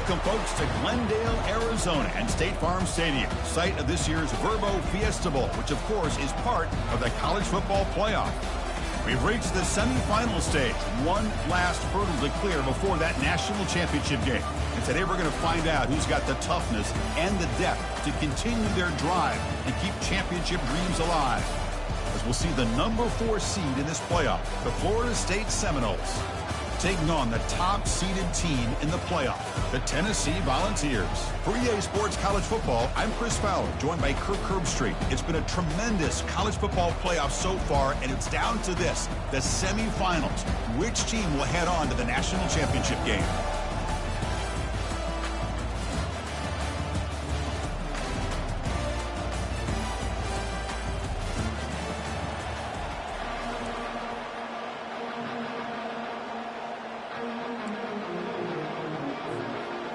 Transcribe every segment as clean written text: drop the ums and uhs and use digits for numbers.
Welcome, folks, to Glendale, Arizona and State Farm Stadium, site of this year's Verbo Fiesta Bowl, which, of course, is part of the college football playoff. We've reached the semifinal stage, one last hurdle to clear before that national championship game. And today we're going to find out who's got the toughness and the depth to continue their drive and keep championship dreams alive. As we'll see the number 4 seed in this playoff, the Florida State Seminoles, taking on the top-seeded team in the playoff, the Tennessee Volunteers. For EA Sports College Football, I'm Chris Fowler, joined by Kirk Herbstreit. It's been a tremendous college football playoff so far, and it's down to this, the semifinals. Which team will head on to the national championship game?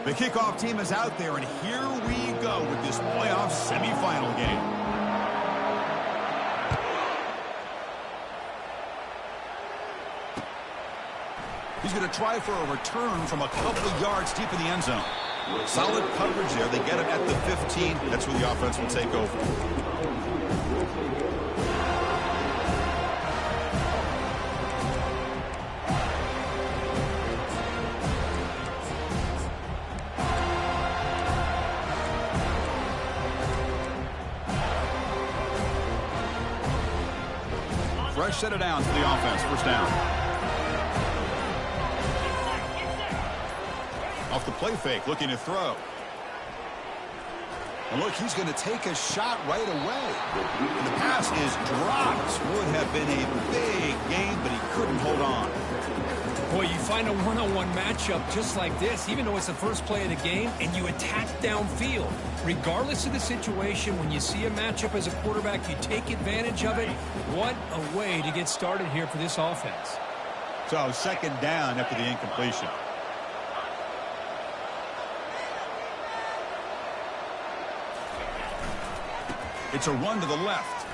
The kickoff team is out there, and here we go with this playoff semifinal game. He's going to try for a return from a couple of yards deep in the end zone. Solid coverage there. They get him at the 15. That's where the offense will take over. Fresh set of downs for the offense. First down. Off the play fake, looking to throw. And look, he's going to take a shot right away. And the pass is dropped. Would have been a big game, but he couldn't hold on. Boy, you find a one-on-one matchup just like this, even though it's the first play of the game, and you attack downfield. Regardless of the situation, when you see a matchup as a quarterback, you take advantage of it. What a way to get started here for this offense. So, second down after the incompletion. It's a run to the left.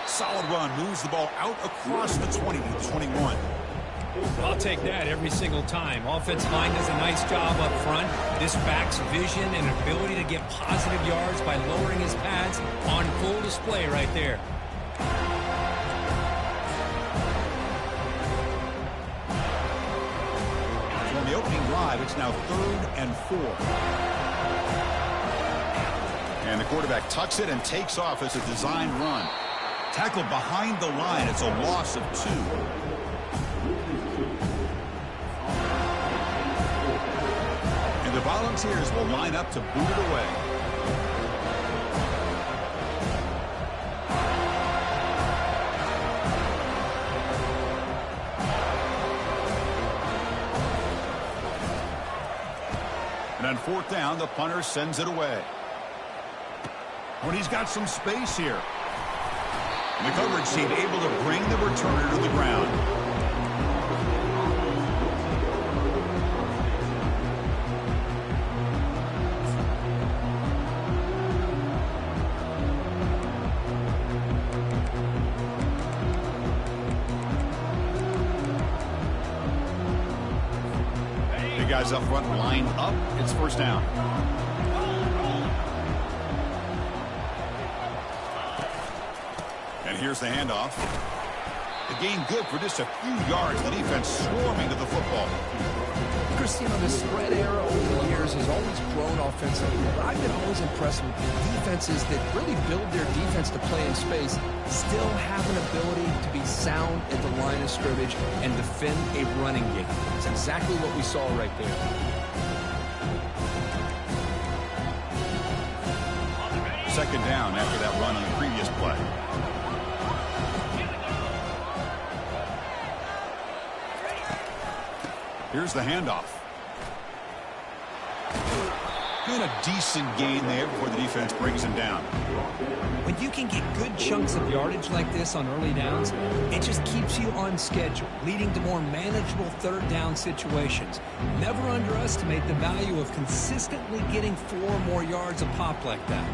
Solid run, moves the ball out across the 20 to the 21. I'll take that every single time. Offensive line does a nice job up front. This back's vision and ability to get positive yards by lowering his pads on full display right there. So on the opening drive, it's now 3rd and 4. And the quarterback tucks it and takes off as a design run. Tackled behind the line. It's a loss of 2. The Volunteers will line up to boot it away. And on 4th down, the punter sends it away. When he's got some space here. And the coverage team able to bring the returner to the ground. Guys up front line up. It's first down. And here's the handoff. The gain good for just a few yards. The defense swarming to the football. Chris, you know, the spread era over the years has always grown offensively, but I've been always impressed with the defenses that really build their defense to play in space, still have an ability to be sound at the line of scrimmage and defend a running game. That's exactly what we saw right there. Second down after that run on the previous play. Here's the handoff. And a decent gain there before the defense brings him down. When you can get good chunks of yardage like this on early downs, it just keeps you on schedule, leading to more manageable 3rd down situations. Never underestimate the value of consistently getting 4 or more yards a pop like that.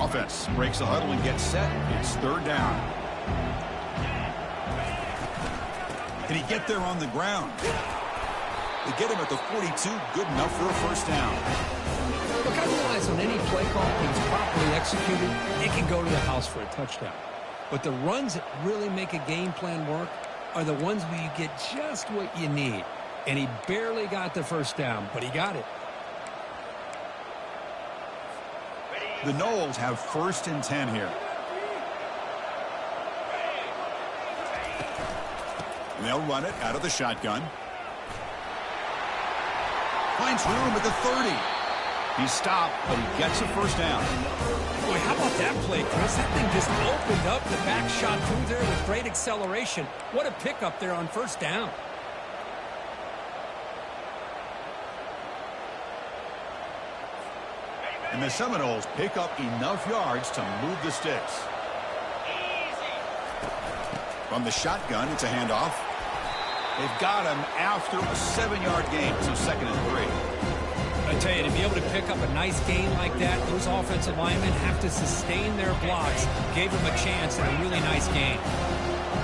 offense breaks the huddle and gets set. It's third down. Can he get there on the ground? They get him at the 42. Good enough for a first down. Look, I realize on any play call that's properly executed, it can go to the house for a touchdown. But the runs that really make a game plan work are the ones where you get just what you need. And he barely got the first down, but he got it. The Noles have first and 10 here. And they'll run it out of the shotgun. Finds room at the 30. He's stopped, but he gets a first down. Boy, how about that play, Chris? That thing just opened up. The back shot through there with great acceleration. What a pickup there on first down. And the Seminoles pick up enough yards to move the sticks. From the shotgun, it's a handoff. They've got him after a 7-yard gain, so 2nd and 3. I tell you, to be able to pick up a nice gain like that, those offensive linemen have to sustain their blocks. Gave him a chance and a really nice gain.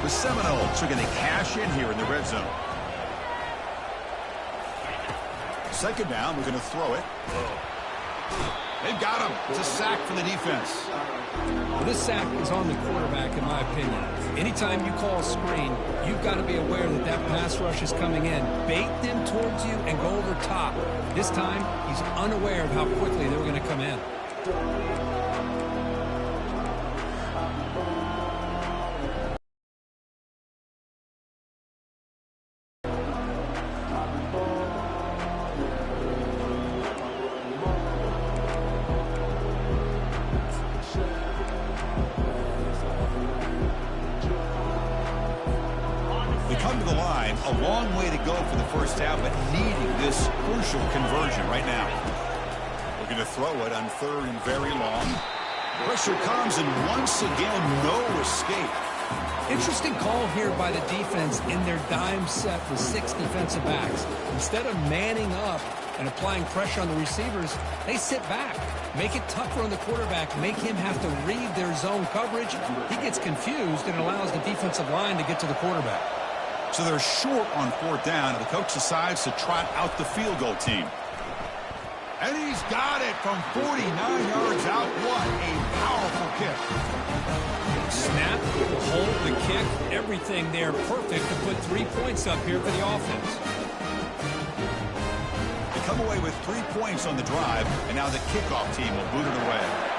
The Seminoles are going to cash in here in the red zone. 2nd down, we're going to throw it. They've got him. It's a sack for the defense. Well, this sack is on the quarterback, in my opinion. Anytime you call a screen, you've got to be aware that that pass rush is coming in. Bait them towards you and go over top. This time, he's unaware of how quickly they were going to come in. A long way to go for the first down, but needing this crucial conversion right now. We're going to throw it on 3rd and very long. Pressure comes, and once again, no escape. Interesting call here by the defense in their dime set with 6 defensive backs. Instead of manning up and applying pressure on the receivers, they sit back, make it tougher on the quarterback, make him have to read their zone coverage. He gets confused and allows the defensive line to get to the quarterback. So they're short on 4th down, and the coach decides to trot out the field goal team. And he's got it from 49 yards out. What a powerful kick. Snap, the hold, the kick, everything there perfect to put 3 points up here for the offense. They come away with 3 points on the drive, and now the kickoff team will boot it away.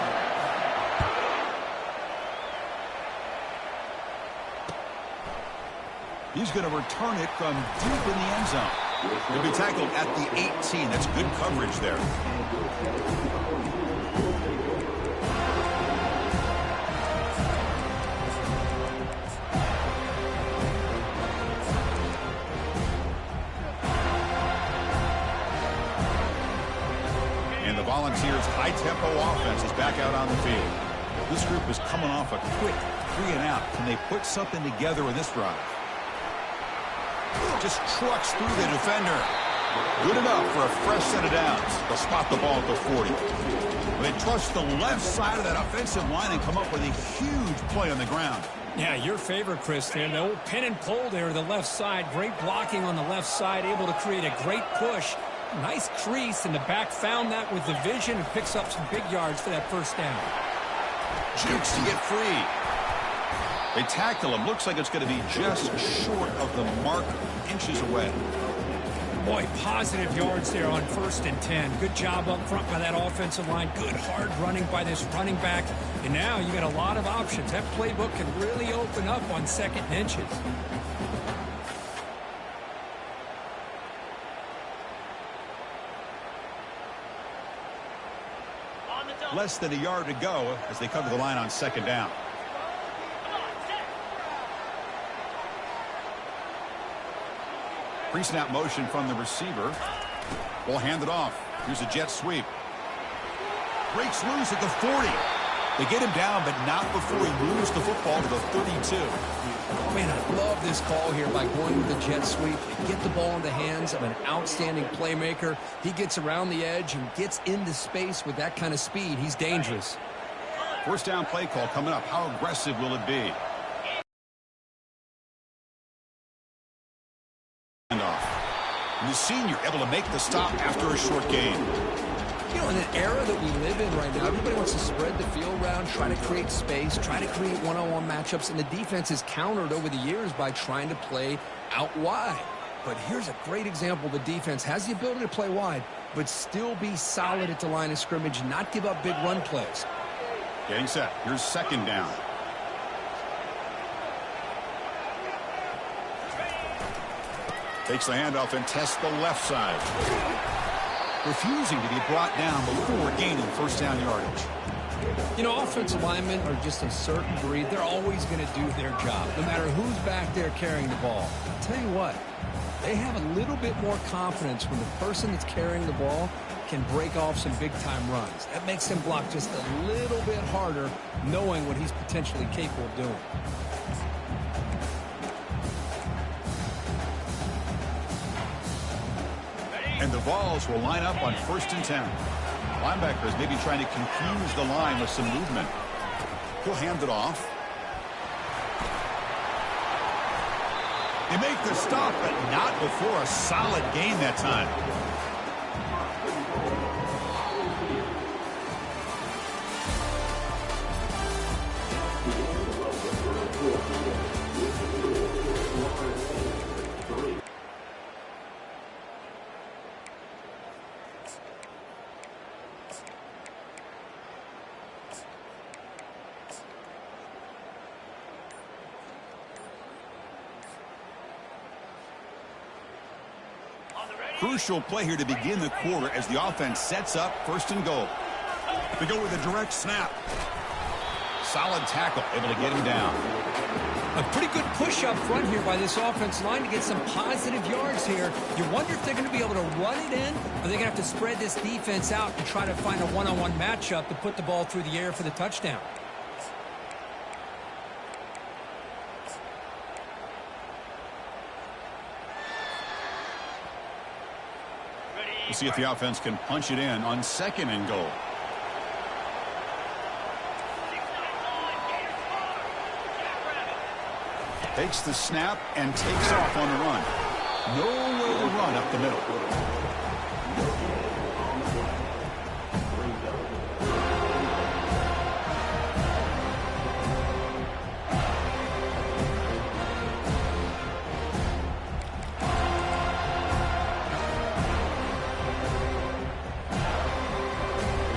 He's going to return it from deep in the end zone. He'll be tackled at the 18. That's good coverage there. And the Volunteers' high-tempo offense is back out on the field. This group is coming off a quick 3-and-out. Can they put something together in this drive? Just trucks through the defender. Good enough for a fresh set of downs. They'll spot the ball at the 40. They trust the left side of that offensive line and come up with a huge play on the ground. Yeah, your favorite, Chris, there. The old pin and pull there, the left side. Great blocking on the left side, able to create a great push. Nice crease, and the back found that with the vision and picks up some big yards for that first down. Jukes to get free. They tackle him. Looks like it's going to be just short of the mark, inches away. Boy, positive yards there on 1st and 10. Good job up front by that offensive line. Good hard running by this running back. And now you got a lot of options. That playbook can really open up on 2nd and inches. Less than a yard to go as they come to the line on 2nd down. Pre-snap motion from the receiver. Will hand it off. Here's a jet sweep. Breaks loose at the 40. They get him down, but not before he moves the football to the 32. Man, I love this call here by going with the jet sweep. Get the ball in the hands of an outstanding playmaker. He gets around the edge and gets into space with that kind of speed. He's dangerous. First down play call coming up. How aggressive will it be? And the senior able to make the stop after a short gain. You know, in an era that we live in right now, everybody wants to spread the field around, try to create space, try to create one-on-one matchups, and the defense is countered over the years by trying to play out wide. But here's a great example. The defense has the ability to play wide, but still be solid at the line of scrimmage, not give up big run plays. Getting set. Here's second down. Takes the handoff and tests the left side. Refusing to be brought down before gaining first down yardage. You know, offensive linemen are just a certain breed. They're always going to do their job, no matter who's back there carrying the ball. I'll tell you what, they have a little bit more confidence when the person that's carrying the ball can break off some big-time runs. That makes him block just a little bit harder, knowing what he's potentially capable of doing. And the Vols will line up on 1st and 10. Linebackers maybe trying to confuse the line with some movement. He'll hand it off. They make the stop, but not before a solid gain that time. Crucial play here to begin the quarter as the offense sets up 1st and goal. They go with a direct snap. Solid tackle, able to get him down. A pretty good push up front here by this offense line to get some positive yards here. You wonder if they're going to be able to run it in, or they're going to have to spread this defense out and try to find a one-on-one matchup to put the ball through the air for the touchdown. We'll see if the offense can punch it in on 2nd and goal. Takes the snap and takes off on the run. Nowhere to run up the middle.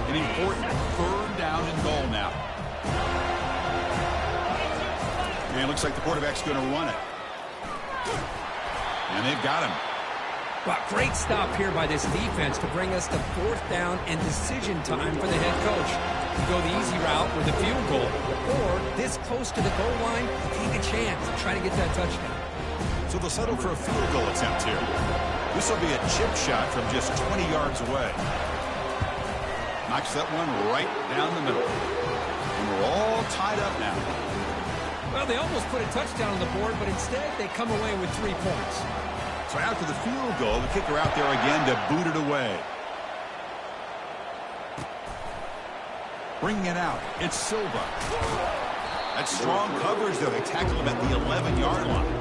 An important 3rd down and goal now. And it looks like the quarterback's going to run it. And they've got him. Well, great stop here by this defense to bring us to 4th down and decision time for the head coach. You go the easy route with a field goal, or this close to the goal line, take a chance and try to get that touchdown. So they'll settle for a field goal attempt here. This will be a chip shot from just 20 yards away. Knocks that one right down the middle. And we're all tied up now. Well, they almost put a touchdown on the board, but instead they come away with 3 points. So after the field goal, the kicker out there again to boot it away. Bringing it out, it's Silva. That's strong coverage, though. They tackle him at the 11-yard line.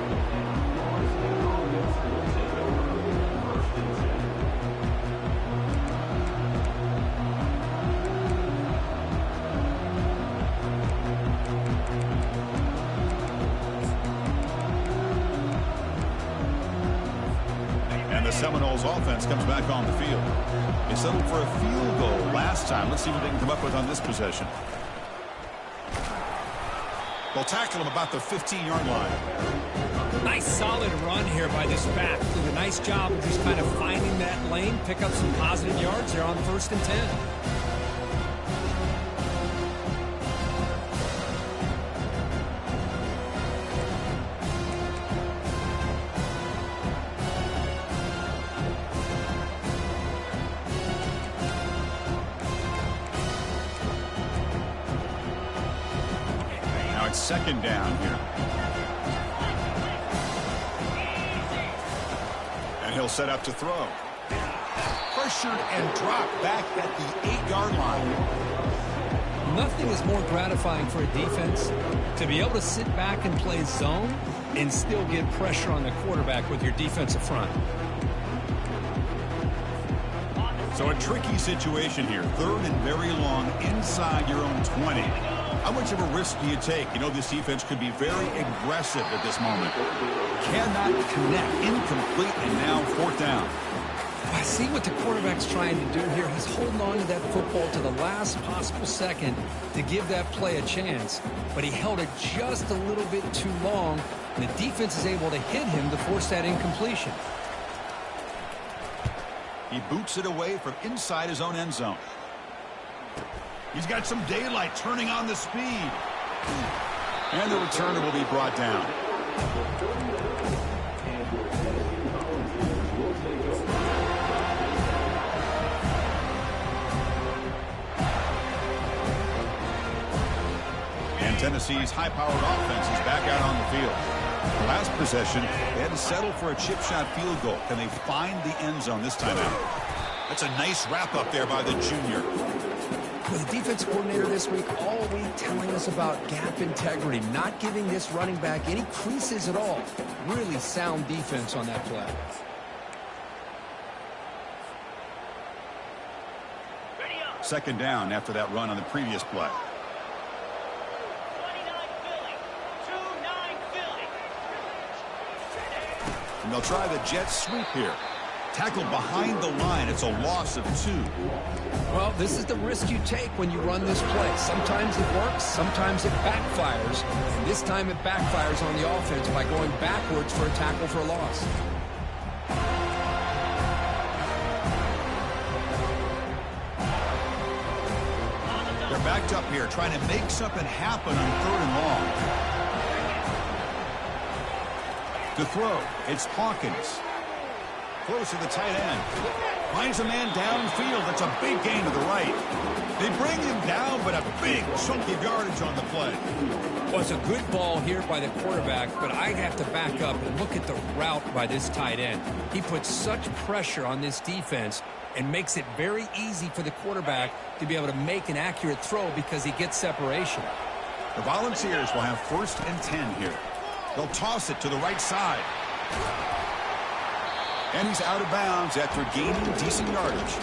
The Seminoles offense comes back on the field. They settled for a field goal last time. Let's see what they can come up with on this possession. They'll tackle him about the 15-yard line. Nice solid run here by this back. Did a nice job of just kind of finding that lane, pick up some positive yards there on 1st and 10. It's 2nd down here. And he'll set up to throw. Pressured and dropped back at the 8-yard line. Nothing is more gratifying for a defense to be able to sit back and play zone and still get pressure on the quarterback with your defensive front. So a tricky situation here. 3rd and very long inside your own 20. How much of a risk do you take? You know this defense could be very aggressive at this moment. Cannot connect. Incomplete, and now 4th down. I see what the quarterback's trying to do here. He's holding on to that football to the last possible second to give that play a chance. But he held it just a little bit too long, and the defense is able to hit him to force that incompletion. He boots it away from inside his own end zone. He's got some daylight turning on the speed. And the returner will be brought down. And Tennessee's high-powered offense is back out on the field. Last possession, they had to settle for a chip shot field goal. Can they find the end zone this time out? That's a nice wrap-up there by the junior. Well, the defense coordinator this week all week telling us about gap integrity, not giving this running back any creases at all. Really sound defense on that play. Second down after that run on the previous play. And they'll try the jet sweep here. Tackled behind the line. It's a loss of 2. Well, this is the risk you take when you run this play. Sometimes it works, sometimes it backfires. And this time it backfires on the offense by going backwards for a tackle for a loss. They're backed up here trying to make something happen on 3rd and long. To throw, it's Hawkins. Close to the tight end. Finds a man downfield. That's a big gain to the right. They bring him down, but a big chunk of yardage on the play. Well, it's a good ball here by the quarterback, but I'd have to back up and look at the route by this tight end. He puts such pressure on this defense and makes it very easy for the quarterback to be able to make an accurate throw because he gets separation. The Volunteers will have 1st and 10 here. They'll toss it to the right side. And he's out of bounds after gaining decent yardage.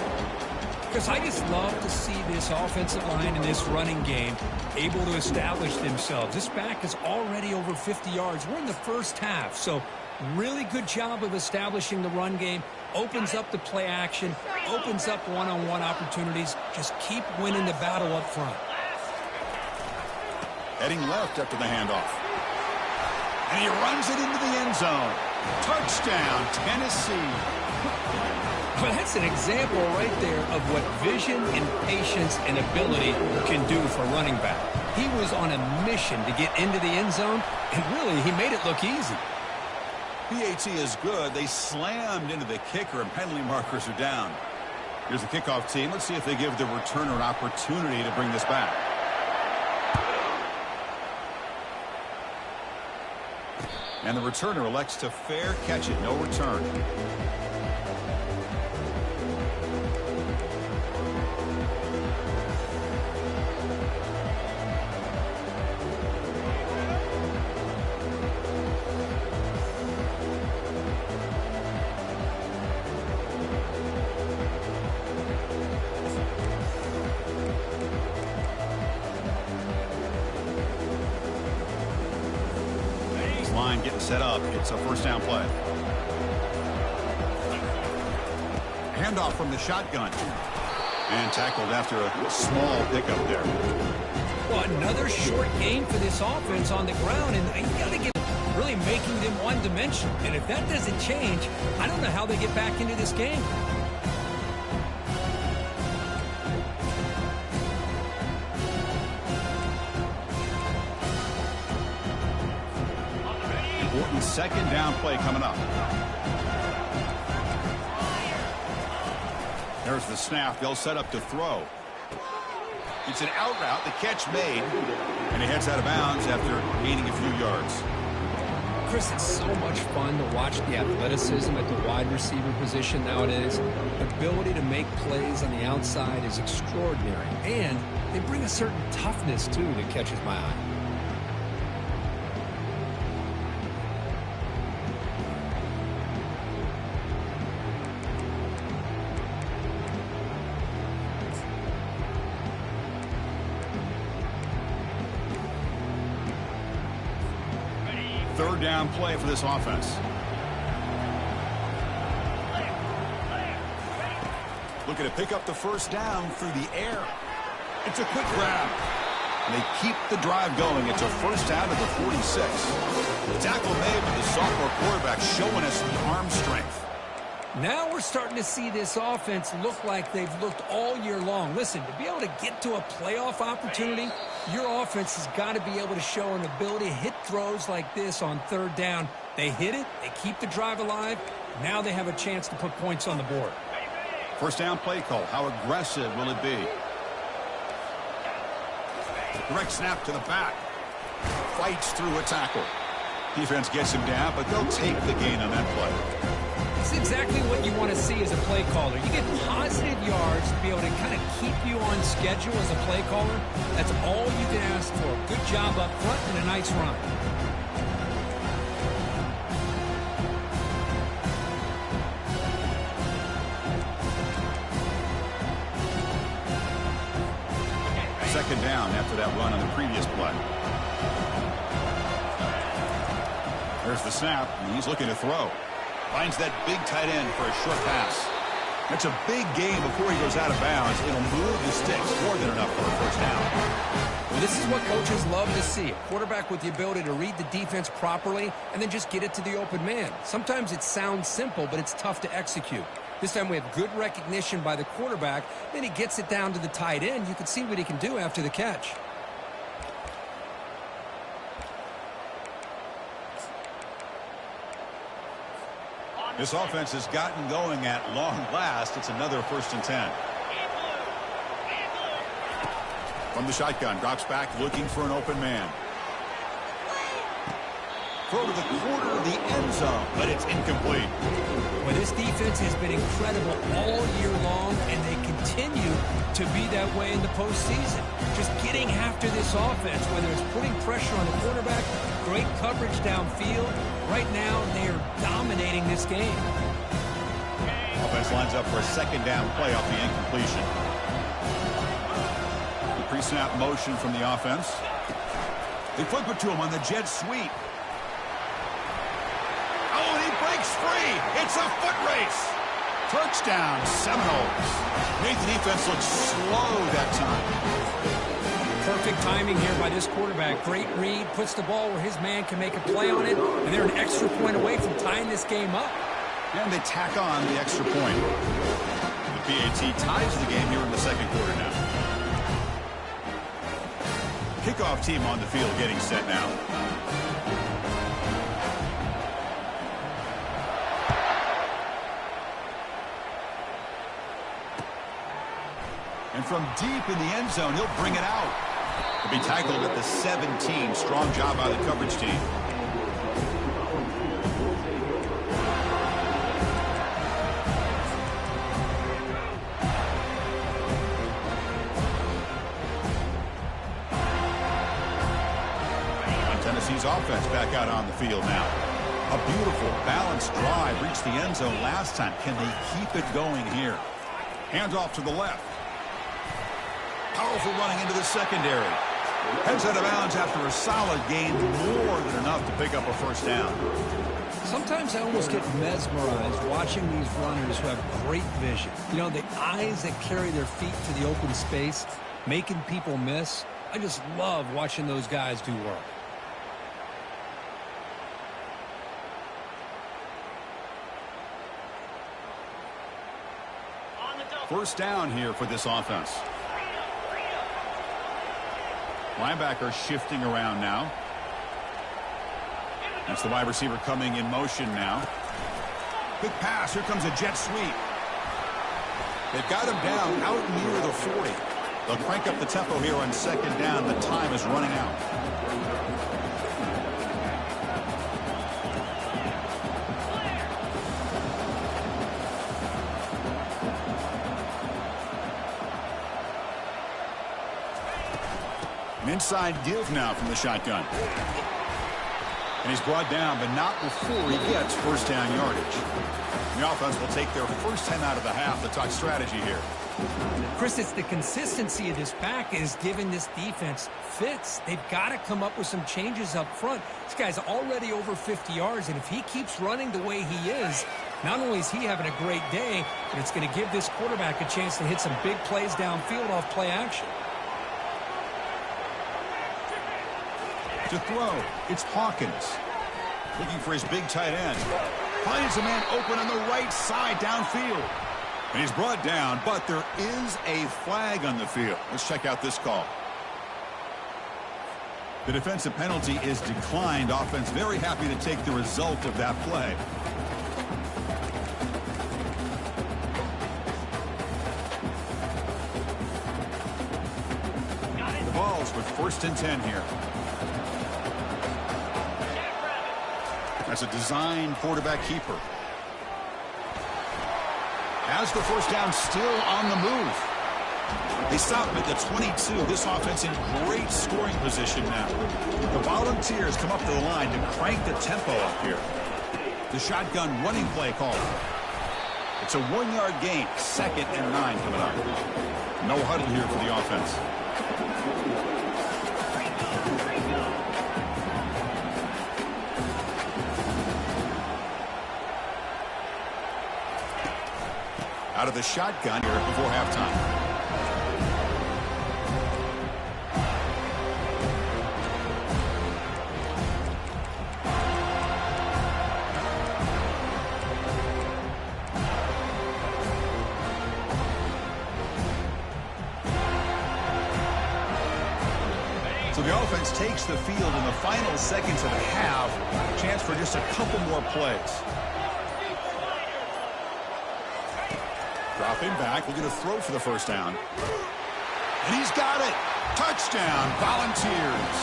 Because I just love to see this offensive line in this running game able to establish themselves. This back is already over 50 yards. We're in the first half, so really good job of establishing the run game. Opens up the play action, opens up one-on-one opportunities. Just keep winning the battle up front. Heading left after the handoff. And he runs it into the end zone. Touchdown, Tennessee. Well, that's an example right there of what vision and patience and ability can do for a running back. He was on a mission to get into the end zone, and really, he made it look easy. PAT is good. They slammed into the kicker, and penalty markers are down. Here's the kickoff team. Let's see if they give the returner an opportunity to bring this back. And the returner elects to fair catch it. No return. Line getting set up. It's a 1st down play. Handoff from the shotgun. And tackled after a small pickup there. Well, another short gain for this offense on the ground, and you got to get really making them one-dimensional. And if that doesn't change, I don't know how they get back into this game. Important 2nd down play coming up. There's the snap. They'll set up to throw. It's an out route. The catch made. And he heads out of bounds after gaining a few yards. Chris, it's so much fun to watch the athleticism at the wide receiver position nowadays. The ability to make plays on the outside is extraordinary, and they bring a certain toughness, too, that catches my eye. Third down play for this offense. Looking to pick up the first down through the air. It's a quick grab. And they keep the drive going. It's a first down to the 46. The tackle made with the sophomore quarterback showing us the arm strength. Now we're starting to see this offense look like they've looked all year long. Listen, to be able to get to a playoff opportunity, your offense has got to be able to show an ability to hit throws like this on third down. They hit it, they keep the drive alive. Now they have a chance to put points on the board. First down play call. How aggressive will it be? Direct snap to the back. Fights through a tackle. Defense gets him down, but they'll take the gain on that play. It's exactly what you want to see as a play caller. You get positive yards to be able to kind of keep you on schedule as a play caller. That's all you can ask for. Good job up front and a nice run. Second down after that run on the previous play. There's the snap, and he's looking to throw. Finds that big tight end for a short pass. That's a big gain before he goes out of bounds. It'll move the sticks more than enough for a first down. Well, this is what coaches love to see. A quarterback with the ability to read the defense properly and then just get it to the open man. Sometimes it sounds simple, but it's tough to execute. This time we have good recognition by the quarterback. Then he gets it down to the tight end. You can see what he can do after the catch. This offense has gotten going at long last. It's another 1st and 10. From the shotgun, drops back looking for an open man. Throw to the corner of the end zone, but it's incomplete. Well, this defense has been incredible all year long, and they continue to be that way in the postseason. Just getting after this offense, whether it's putting pressure on the quarterback, great coverage downfield. Right now, they are dominating this game. Offense lines up for a second down play off the incompletion. The pre-snap motion from the offense. They flip it to him on the jet sweep. Oh, and he breaks free. It's a foot race. Touchdown, Seminoles. Made the defense look slow that time. Perfect timing here by this quarterback. Great read, puts the ball where his man can make a play on it, and they're an extra point away from tying this game up. And they tack on the extra point. The PAT ties the game here in the second quarter now. Kickoff team on the field getting set now. And from deep in the end zone, he'll bring it out. He'll be tackled at the 17. Strong job by the coverage team. Tennessee's offense back out on the field now. A beautiful, balanced drive reached the end zone last time. Can they keep it going here? Hands off to the left. Powerful running into the secondary. Heads out of bounds after a solid gain, more than enough to pick up a first down. Sometimes I almost get mesmerized watching these runners who have great vision. You know, the eyes that carry their feet to the open space, making people miss. I just love watching those guys do work. First down here for this offense. Linebacker shifting around now. That's the wide receiver coming in motion now. Big pass. Here comes a jet sweep. They've got him down out near the 40. They'll crank up the tempo here on second down. The time is running out. Inside give now from the shotgun. And he's brought down, but not before he gets first down yardage. The offense will take their first 10 out of the half to talk strategy here. Chris, it's the consistency of this pack is giving this defense fits. They've got to come up with some changes up front. This guy's already over 50 yards, and if he keeps running the way he is, not only is he having a great day, but it's going to give this quarterback a chance to hit some big plays downfield off play action. To throw, it's Hawkins. Looking for his big tight end. Finds a man open on the right side downfield. And he's brought down, but there is a flag on the field. Let's check out this call. The defensive penalty is declined. Offense very happy to take the result of that play. The ball's with first and 10 here. That's a design quarterback keeper. Has the first down, still on the move. They stop him at the 22. This offense in great scoring position now. The Volunteers come up to the line to crank the tempo up here. The shotgun running play call. It's a 1-yard gain. 2nd and 9 coming up. No huddle here for the offense. Out of the shotgun here before halftime. So the offense takes the field in the final seconds of the half. Chance for just a couple more plays. Dropping back, we'll get a throw for the first down. And he's got it. Touchdown, Volunteers.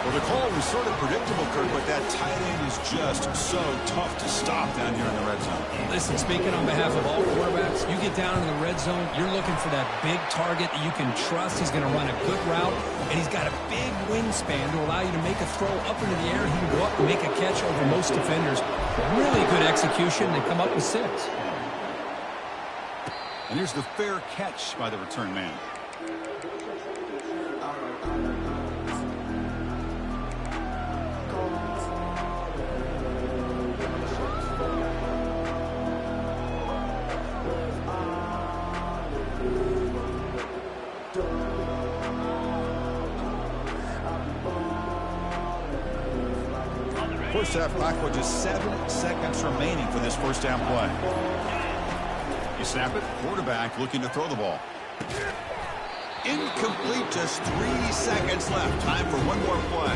Well, the call was sort of predictable, Kirk, but that tight end is just so tough to stop down here in the red zone. Listen, speaking on behalf of all quarterbacks, you get down in the red zone, you're looking for that big target that you can trust. He's going to run a good route, and he's got a big wingspan to allow you to make a throw up into the air. He can go up and make a catch over most defenders. Really good execution. They come up with 6. And here's the fair catch by the return man. First half clock with just 7 seconds remaining for this first down play. You snap it, quarterback looking to throw the ball. Incomplete, just 3 seconds left. Time for one more play.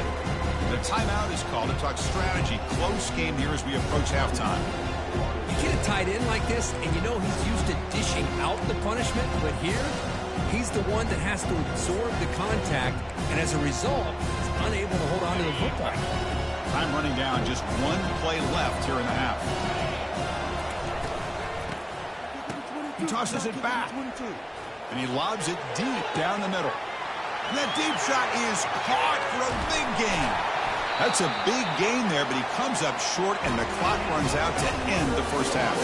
The timeout is called to talk strategy. Close game here as we approach halftime. You get a tight end like this, and you know he's used to dishing out the punishment, but here, he's the one that has to absorb the contact, and as a result, he's unable to hold on to the football. Time running down, just 1 play left here in the half. He tosses it back, and he lobs it deep down the middle. And that deep shot is caught for a big gain. That's a big gain there, but he comes up short, and the clock runs out to end the first half.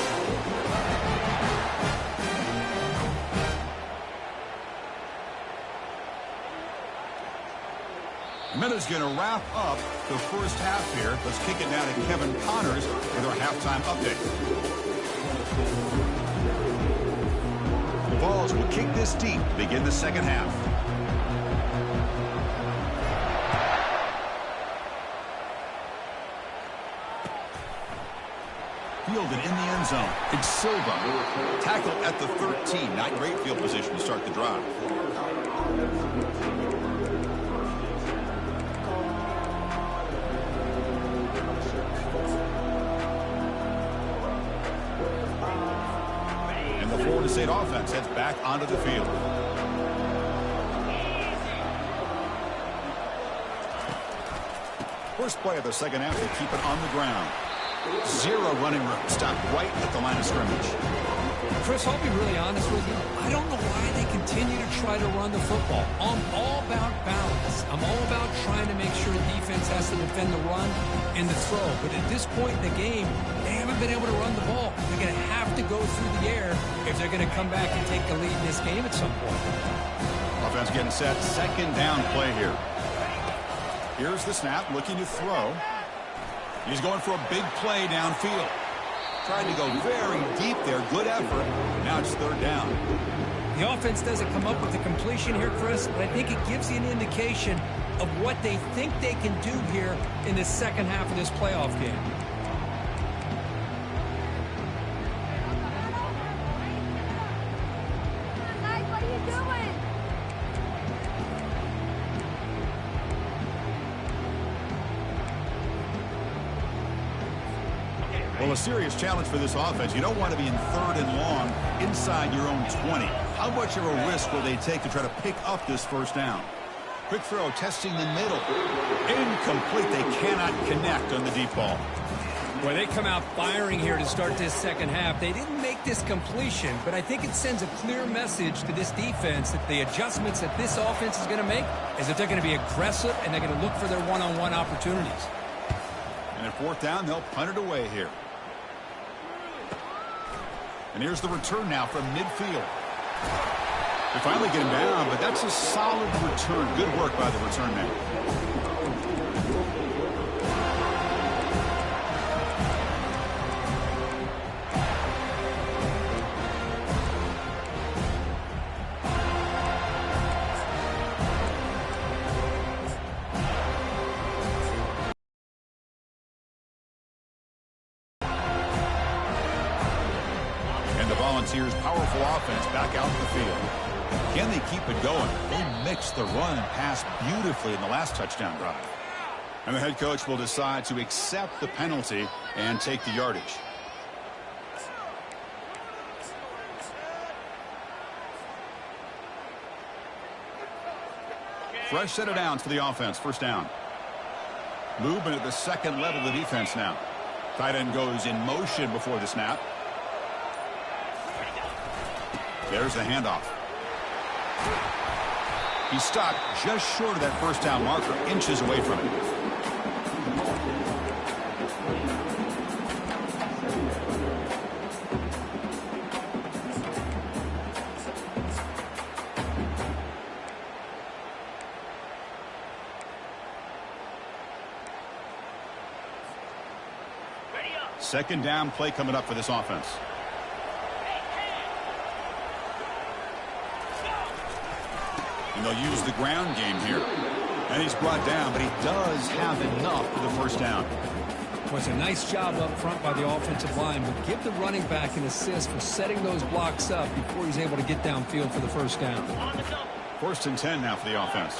Minute's going to wrap up the first half here. Let's kick it now to Kevin Connors with our halftime update. The Vols will kick this deep to begin the second half. Fielded in the end zone. It's Silva. Tackled at the 13. Not great field position to start the drive. Florida State offense heads back onto the field. First play of the second half, they keep it on the ground. 0 running room, stopped right at the line of scrimmage. Chris, I'll be really honest with you. I don't know why they continue to try to run the football. I'm all about balance. I'm all about trying to make sure the defense has to defend the run and the throw. But at this point in the game, they haven't been able to run the ball. They're going to have to go through the air if they're going to come back and take the lead in this game at some point. Offense getting set. Second down play here. Here's the snap, looking to throw. He's going for a big play downfield. Trying to go very deep there. Good effort. Now it's third down. The offense doesn't come up with the completion here, Chris, but I think it gives you an indication of what they think they can do here in the second half of this playoff game. What are you doing? Well, a serious challenge for this offense. You don't want to be in third and long inside your own 20. How much of a risk will they take to try to pick up this first down? Quick throw, testing the middle. Incomplete. They cannot connect on the deep ball. Well, they come out firing here to start this second half. They didn't make this completion, but I think it sends a clear message to this defense that the adjustments that this offense is going to make is that they're going to be aggressive and they're going to look for their one-on-one opportunities. And at fourth down, they'll punt it away here. And here's the return now from midfield. They finally get him down, but that's a solid return. Good work by the return man. Volunteers' powerful offense back out in the field. Can they keep it going? They mixed the run and pass beautifully in the last touchdown drive. And the head coach will decide to accept the penalty and take the yardage. Fresh set of downs for the offense. First down. Movement at the second level of the defense now. Tight end goes in motion before the snap. There's the handoff. He stopped just short of that first down marker, inches away from it. Second down play coming up for this offense. And they'll use the ground game here. And he's brought down, but he does have enough for the first down. Well, it's a nice job up front by the offensive line, but give the running back an assist for setting those blocks up before he's able to get downfield for the first down. First and 10 now for the offense.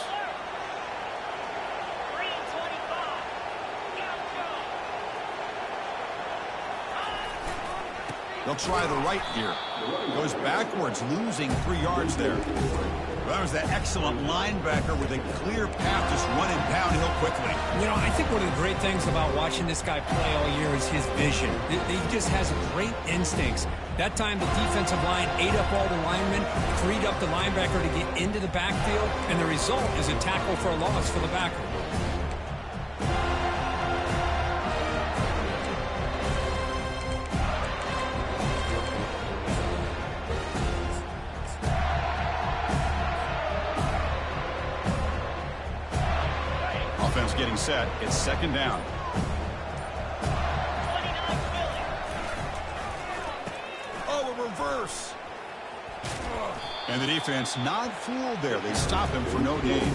They'll try the right here. Goes backwards, losing 3 yards there. Well, that was that excellent linebacker with a clear path just running downhill quickly. You know, I think one of the great things about watching this guy play all year is his vision. He just has great instincts. That time the defensive line ate up all the linemen, freed up the linebacker to get into the backfield, and the result is a tackle for a loss for the backer. Offense getting set. It's second down. Oh, a reverse. And the defense not fooled there. They stop him for no gain.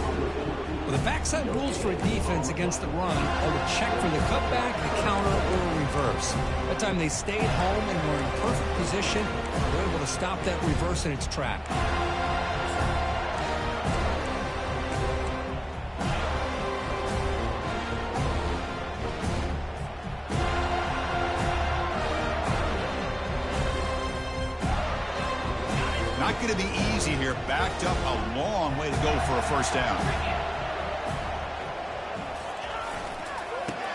Well, the backside rules for a defense against the run are to check for the cutback, the counter, or a reverse. That time they stayed home and were in perfect position. They were able to stop that reverse in its track. Not going to be easy here. Backed up a long way to go for a first down.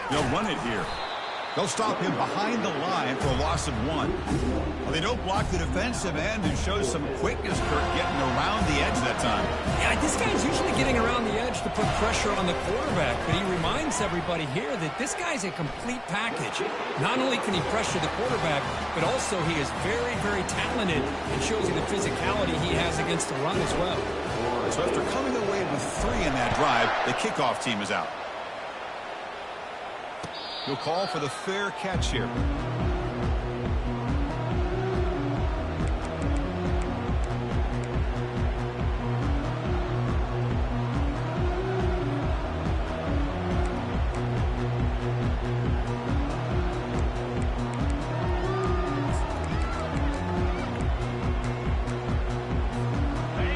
They'll run it here. They'll stop him behind the line for a loss of 1. Well, they don't block the defensive end and show some quickness, Kurt, getting around the edge that time. Yeah, this guy's usually getting around the edge to put pressure on the quarterback, but he reminds everybody here that this guy's a complete package. Not only can he pressure the quarterback, but also he is very, very talented and shows you the physicality he has against the run as well. So after coming away with 3 in that drive, the kickoff team is out. He'll call for the fair catch here.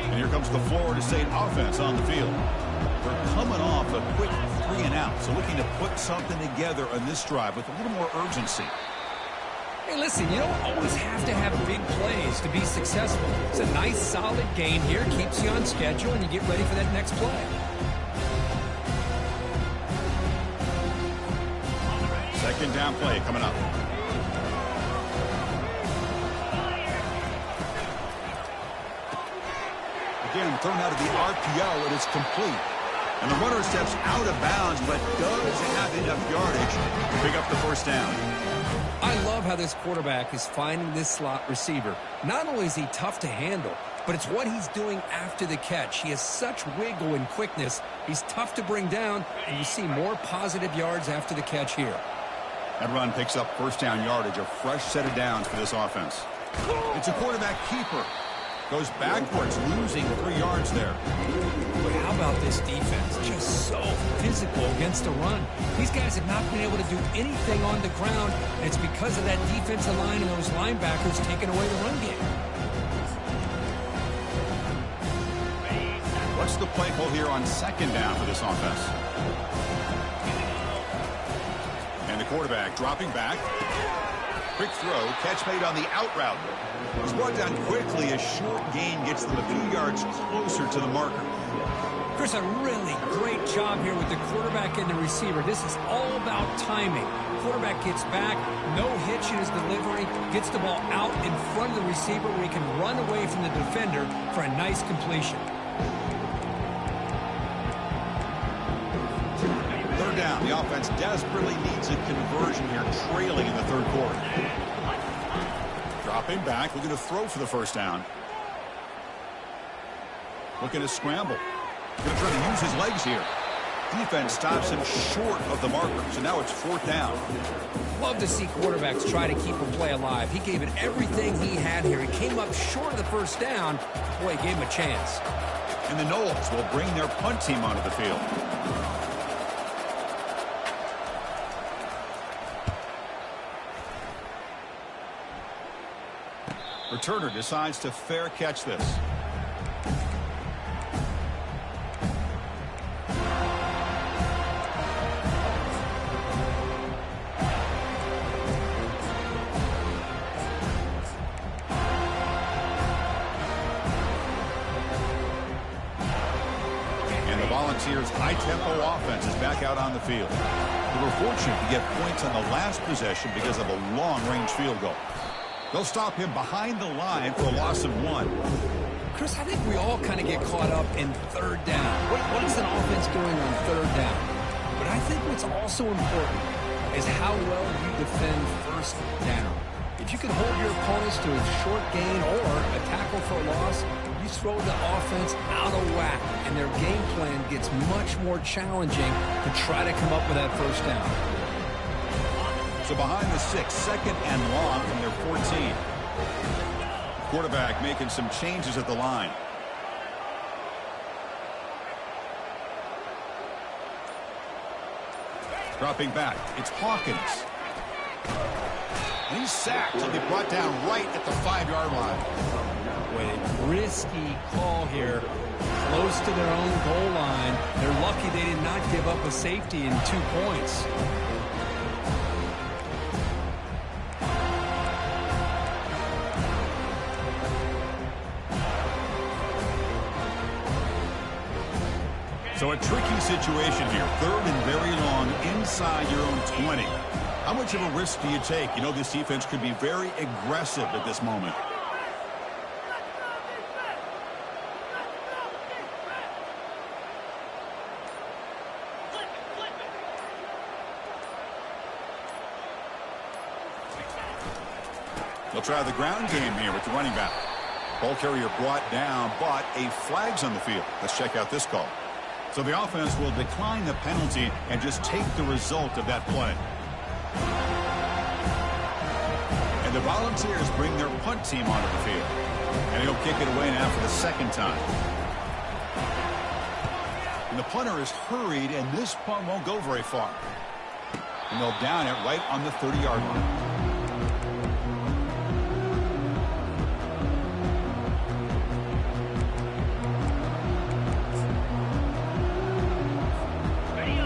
And here comes the Florida State offense on the field. They're coming off a quick 3 and out, so looking to put something together on this drive with a little more urgency. Hey, listen, you don't always have to have big plays to be successful. It's a nice, solid gain here, keeps you on schedule, and you get ready for that next play. Second down play coming up. Again, thrown out of the RPO, and it's complete. And the runner steps out of bounds, but does have enough yardage to pick up the first down. I love how this quarterback is finding this slot receiver. Not only is he tough to handle, but it's what he's doing after the catch. He has such wiggle and quickness. He's tough to bring down, and you see more positive yards after the catch here. That run picks up first down yardage, a fresh set of downs for this offense. It's a quarterback keeper. Goes backwards, losing 3 yards there. But how about this defense? Just so physical against the run. These guys have not been able to do anything on the ground, and it's because of that defensive line and those linebackers taking away the run game. What's the play call here on second down for this offense? And the quarterback dropping back. Quick throw, catch made on the out route. He's brought down quickly. A short gain gets them a few yards closer to the marker. Chris, a really great job here with the quarterback and the receiver. This is all about timing. Quarterback gets back, no hitch in his delivery, gets the ball out in front of the receiver where he can run away from the defender for a nice completion. Third down. The offense desperately needs a conversion here, trailing in the third quarter. Dropping back, looking to throw for the first down. Looking to scramble. Going to try to use his legs here. Defense stops him short of the marker, so now it's fourth down. Love to see quarterbacks try to keep a play alive. He gave it everything he had here. He came up short of the first down. Boy, he gave him a chance. And the Noles will bring their punt team onto the field. Returner decides to fair catch this. And the Volunteers' high-tempo offense is back out on the field. They were fortunate to get points on the last possession because of a long-range field goal. They'll stop him behind the line for a loss of 1. Chris, I think we all kind of get caught up in third down. What is an offense doing on third down? But I think what's also important is how well you defend first down. If you can hold your opponents to a short gain or a tackle for a loss, you throw the offense out of whack, and their game plan gets much more challenging to try to come up with that first down. So behind the 6, second and long from their 14. Quarterback making some changes at the line. Dropping back, it's Hawkins. And he's sacked. He'll be brought down right at the 5-yard line. A risky call here, close to their own goal line. They're lucky they did not give up a safety in 2 points. So a tricky situation here. Third and very long inside your own 20. How much of a risk do you take? You know, this defense could be very aggressive at this moment. They'll try the ground game here with the running back. Ball carrier brought down, but a flag's on the field. Let's check out this call. So the offense will decline the penalty and just take the result of that play. And the Volunteers bring their punt team onto the field. And he'll kick it away now for the second time. And the punter is hurried, and this punt won't go very far. And they'll down it right on the 30-yard line.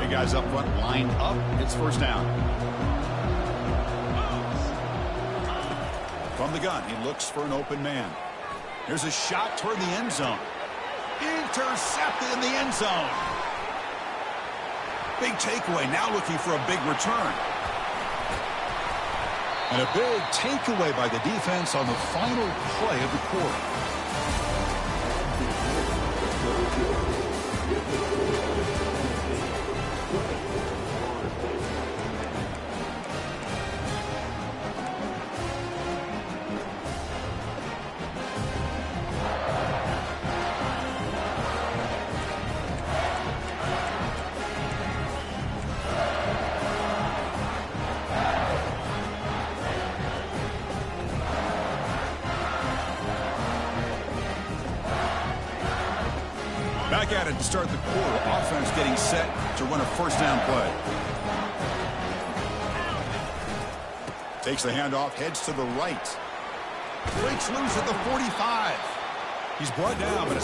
Guys up front lined up. It's first down. From the gun, he looks for an open man. Here's a shot toward the end zone. Intercepted in the end zone. Big takeaway, now looking for a big return. And a big takeaway by the defense on the final play of the quarter. Back at it to start the quarter. Offense getting set to run a first down play. Takes the handoff, heads to the right. Breaks loose at the 45. He's brought down, but